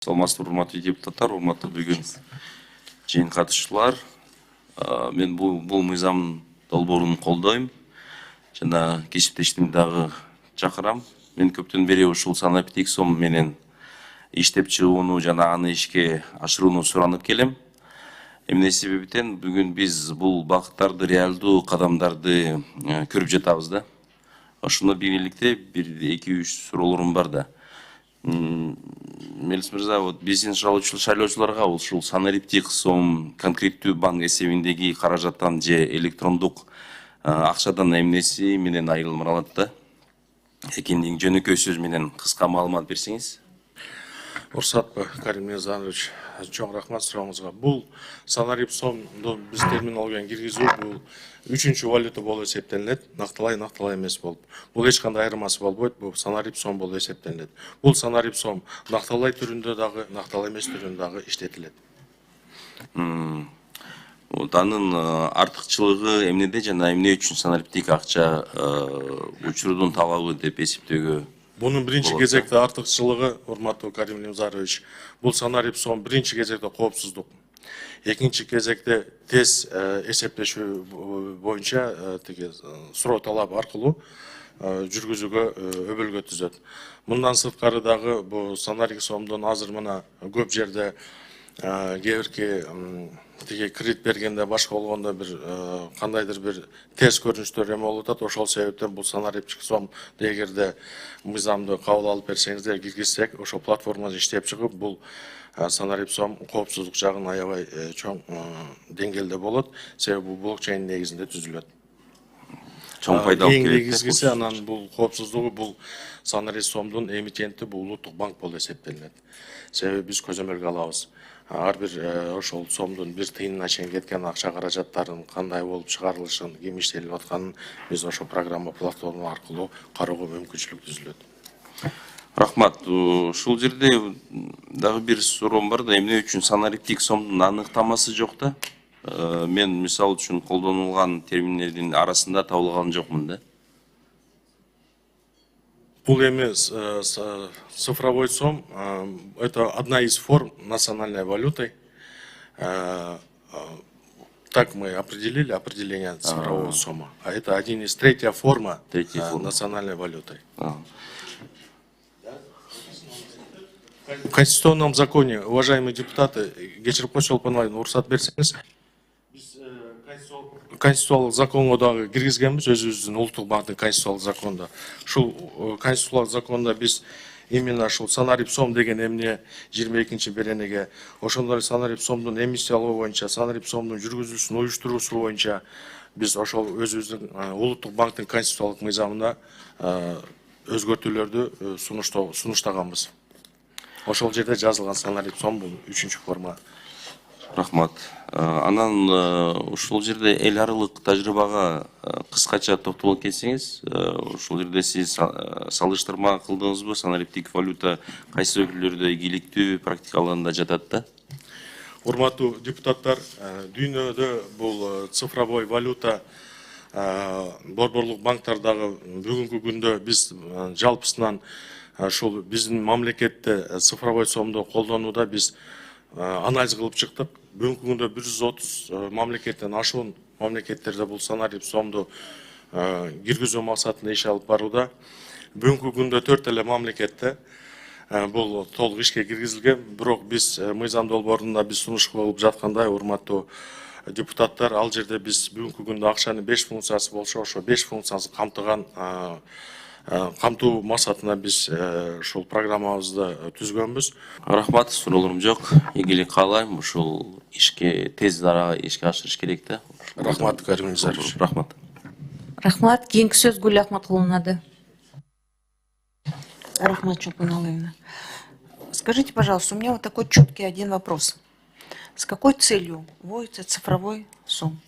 Саламатсызбы, урматтуу депутаттар, урматтуу бүгүн жыйын катышуучулар. Мен бул мыйзам долбоорун колдойм жана кесиптешимди дагы чакырам. Мен көптөн бери ушул санариптик сом менен иштеп чыгууну жана аны ишке ашырууну суранып келем. Эмне себептен бүгүн биз бул багыттарды, реалдуу кадамдарды көрүп жатабыз да. Ошондо биргеликте 1-2-3 суроолорум бар да. Мелис мырза, биздин шайлоочуларга ушул санариптик сом конкреттүү банк эсебиндеги каражаттан же электрондук акчадан эмнеси менен айырылмалат да? Экендигин жөнөкөй сөз менен кыска маалымат берсеңиз. Урсатпы, Карим Незанович, чоң рахмат сурооңузга. Бул санарип сомду биз терминологияны киргизүү бул үчүнчү валюта болуп эсептелинет, накталай эмес болуп. Бул эч кандай айырмасы болбойт, бул санарип сом болуп эсептелинет. Бул санарип сом накталай түрүндө дагы, накталай эмес түрүндө дагы иштетилет. Анын артыкчылыгы эмнеде жана эмне үчүн санариптик акча учурдун талабы деп эсептөөгө? Bunun birinci кезекте артыкчылыгы, урматтуу Карим Незарович, бул санарип сом биринчи кезекте коопсуздук. Экинчи кезекте тез эсептешүү боюнча суроо талап аркылуу жүргүзүүгө өбөлгө түзөт. Мындан сырткары дагы бул санарип сомдон азыр мына көп жерде кээ бирки кредит бергенде башка болгондо бир кандайдыр бир терс көрүнүштөр эме болуп атат. Ошол себептен бул санариптик сом эгерде мыйзамды кабыл алып берсеңиздер, киргизсек, ошол платформада иштеп чыгып, бул санарип сом коопсуздук жагын аябай чоң деңгээлде болот. Себеби бул блокчейн негизинде түзүлөт. Чоң пайдалуу керек. Эң негизгиси анан бул коопсуздугу бул санарип сомдун эмитенти бул улуттук банк болуп эсептелинет. Себеби биз көзөмөлгө алабыз. Ар бир ошол сомдун бир тыйынына чейин кеткен акча каражаттарын кандай болуп чыгарылышын, ким иштелип атканын биз ошол программа платформа аркылуу кароого мүмкүнчүлүк түзүлөт. Рахмат. Ушул жерде дагы бир суроом бар да, эмне үчүн санариптик сомдун аныктамасы жок да? Мен мисалы үчүн колдонулган терминдердин арасында табылган жокмун да. Бул эми цифровой сом, это одна из форм национальной валюты. Так мы определили определение цифрового сома. А это третья форма национальной валюты. В Конституционном законе, уважаемые депутаты, кечирип койсо Олпон уруксат берсеңиз, конституциялык законго дагы киргизгенбиз, өзүбүздүн улуттук банктын конституциялык законунда. Ушул конституциялык законда биз именно ушул санарип сом деген эмне 22-чи беренеге, ошондой санарип сомдун эмиссиялоо боюнча, санарип сомдун жүргүзүлүшүн уюштуруусу боюнча биз ошол өзүбүздүн улуттук банктын конституциялык мыйзамына өзгөртүүлөрдү сунуштаганбыз. Ошол жерде жазылган санарип сом бул үчүнчү форма. Рахмат. Анан ушул жерде эл аралык тажрыйбага кыскача токтолуп кетсеңиз, ушул жерде сиз салыштырма кылдыңызбы, санариптик валюта кайсы өлкөлөрдө ийгиликтүү практикаларында жатат да? Урматтуу депутаттар, дүйнөдө бул цифровой валюта борборлук банктардагы бүгүнкү күндө биз жалпысынан ушул биздин мамлекетте цифровой сомду колдонууда биз анализ кылып чыктык. Бүгүнкү күндө 130 мамлекеттен ашуун мамлекеттерде бул санарип сомду киргизүү максатында иш алып барууда. Бүгүнкү күндө 4 эле мамлекетте бул толук ишке киргизилген. Бирок биз мыйзам долбоорунда биз сунуш кылып жаткандай, урматтуу депутаттар, ал жерде биз бүгүнкү күндө акчанын 5 функциясы болсо, ошо 5 функциясы камтыган камтуу максатына биз ушул программабызды түзгөнбүз. Рахмат, суроолорум жок. Ийгилик каалайм, ушул ишке тез арада ишке ашырыш керек да. Рахмат, Карим Незарович. Рахмат. Рахмат. Кийинки сөз Гүл Ахматқуловнада. Рахмат Чолпон-Алыевна. Скажите, пожалуйста, у меня вот такой четкий один вопрос. С какой целью вводится цифровой сом?